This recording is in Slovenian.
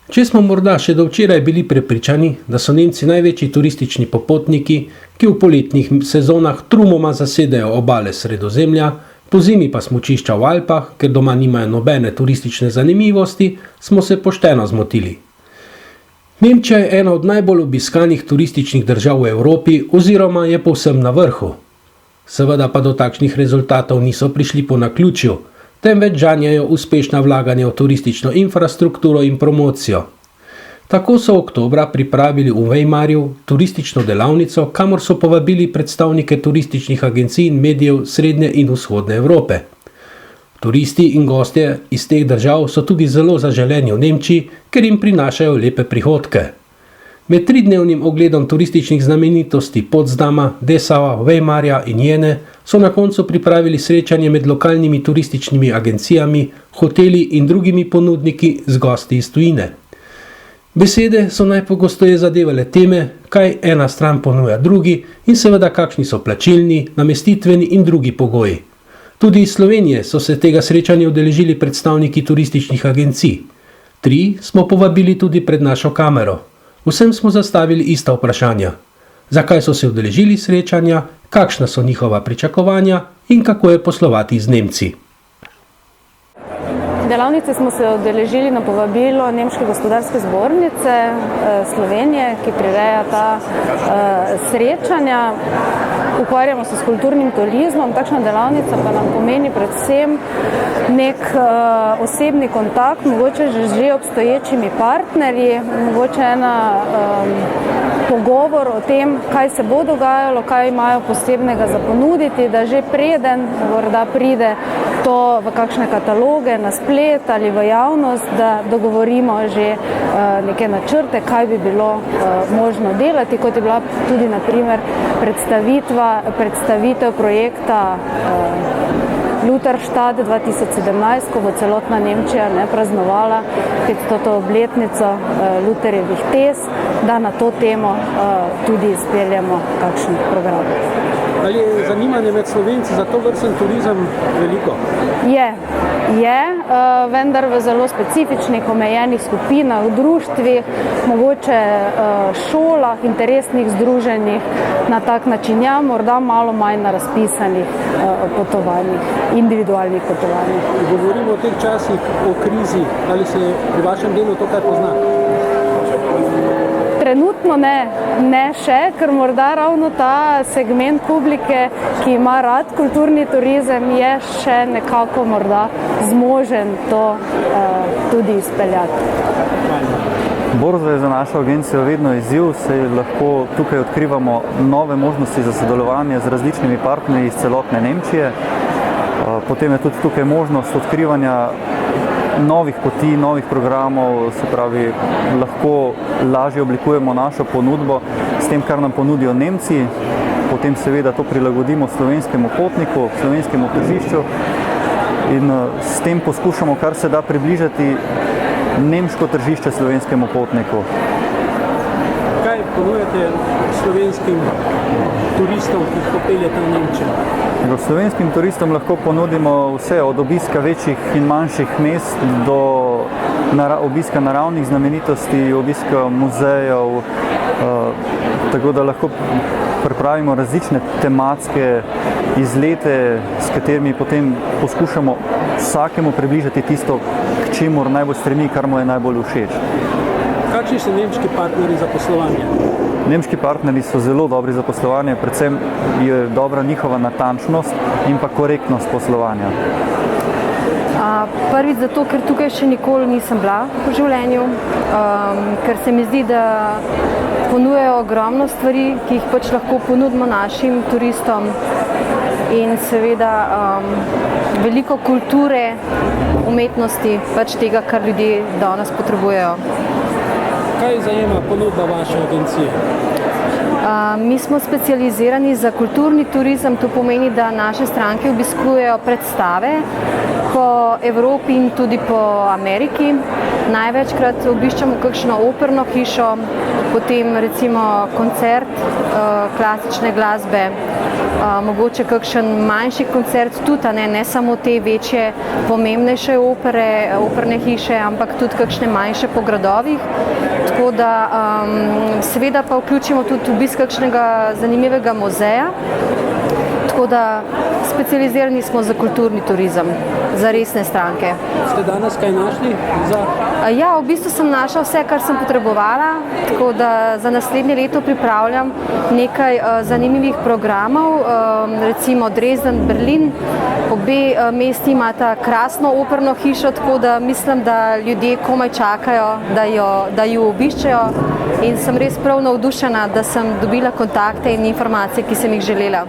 Če smo morda še do včeraj bili prepričani, da so Nemci največji turistični popotniki, ki v poletnih sezonah trumoma zasedajo obale Sredozemlja, pozimi pa smučišča v Alpah, ker doma nimajo nobene turistične zanimivosti, smo se pošteno zmotili. Nemčija je ena od najbolj obiskanih turističnih držav v Evropi oziroma je povsem na vrhu. Seveda pa do takšnih rezultatov niso prišli po naključju, temveč žanjejo uspešna vlaganja v turistično infrastrukturo in promocijo. Tako so oktobra pripravili v Weimarju turistično delavnico, kamor so povabili predstavnike turističnih agencij in medijev Srednje in Vzhodne Evrope. Turisti in gostje iz teh držav so tudi zelo zaželeni v Nemčiji, ker jim prinašajo lepe prihodke. Med 3-dnevnim ogledom turističnih znamenitosti Potsdama, Dessauer, Weimarja in Jene so na koncu pripravili srečanje med lokalnimi turističnimi agencijami, hoteli in drugimi ponudniki z gosti iz tujine. Besede so najpogosteje zadevale teme, kaj ena stran ponuja drugi in seveda kakšni so plačilni, namestitveni in drugi pogoji. Tudi iz Slovenije so se tega srečanja udeležili predstavniki turističnih agencij. 3 smo povabili tudi pred našo kamero. Vsem smo zastavili ista vprašanja. Zakaj so se udeležili srečanja, kakšna so njihova pričakovanja in kako je poslovati z Nemci. Delavnice smo se udeležili na povabilo Nemške gospodarske zbornice Slovenije, ki prireja ta srečanja. Ukvarjamo se s kulturnim turizmom, takšna delavnica pa nam pomeni predvsem nek osebni kontakt, mogoče že obstoječimi partnerji, mogoče ena pogovor o tem, kaj se bo dogajalo, kaj imajo posebnega za ponuditi, da že preden morda pride to v kakšne kataloge, na splet ali v javnost, da dogovorimo že neke načrte, kaj bi bilo možno delati, kot je bila tudi na primer predstavitev projekta Lutherstadt 2017, ko bo celotna Nemčija praznovala 500. obletnico Lutherjevih tez, da na to temo tudi izpeljemo kakšen program. Ali je zanimanje med Slovenci za to vrsten turizem veliko? Je, vendar v zelo specifičnih, omejenih skupinah, društvih, mogoče šolah, interesnih združenjih na tak način, morda malo manj na razpisanih potovanjih, individualnih potovanjih. Govorimo o teh časih, o krizi, ali se pri vašem delu to kaj pozna? Trenutno ne še, ker morda ravno ta segment publike, ki ima rad kulturni turizem, je še nekako morda zmožen to tudi izpeljati. Borza je za našo agencijo vedno izziv, saj lahko tukaj odkrivamo nove možnosti za sodelovanje z različnimi partnerji iz celotne Nemčije. Potem je tudi tukaj možnost odkrivanja novih poti, novih programov, se pravi, lahko lažje oblikujemo našo ponudbo s tem, kar nam ponudijo Nemci, potem seveda to prilagodimo slovenskemu potniku, slovenskemu tržišču in s tem poskušamo kar se da približati nemško tržišče slovenskemu potniku. Kaj ponujate slovenskim turistom, ki jih popeljete v Nemčijo? Slovenskim turistom lahko ponudimo vse od obiska večjih in manjših mest do obiska naravnih znamenitosti, obiska muzejev, tako da lahko pripravimo različne tematske izlete, s katerimi potem poskušamo vsakemu približati tisto, k čemur najbolj stremi, kar mu je najbolj všeč. Kakšni so nemški partnerji za poslovanje? Nemški partnerji so zelo dobri za poslovanje, predvsem je dobra njihova natančnost in pa korektnost poslovanja. Prvič zato, ker tukaj še nikoli nisem bila v življenju, ker se mi zdi, da ponujajo ogromno stvari, ki jih pač lahko ponudimo našim turistom in seveda veliko kulture, umetnosti, pač tega, kar ljudje danes potrebujejo. Kaj zajema ponudba vaše agencije? Mi smo specializirani za kulturni turizem, to pomeni, da naše stranke obiskujejo predstave po Evropi in tudi po Ameriki. Največkrat obiščemo kakšno operno hišo, potem recimo koncert klasične glasbe, mogoče kakšen manjši koncert tudi, ne samo te večje, pomembnejše operne hiše, ampak tudi kakšne manjše po gradovih. Tako da seveda pa vključimo tudi obisk kakšnega zanimivega muzeja. Tako da specializirani smo za kulturni turizem, za resne stranke. Ste danes kaj našli? Ja, v bistvu sem našla vse, kar sem potrebovala, tako da za naslednje leto pripravljam nekaj zanimivih programov, recimo Dresden, Berlin. Obe mesti imata krasno operno hišo, tako da mislim, da ljudje komaj čakajo, da jo obiščejo, in sem res prav navdušena, da sem dobila kontakte in informacije, ki sem jih želela.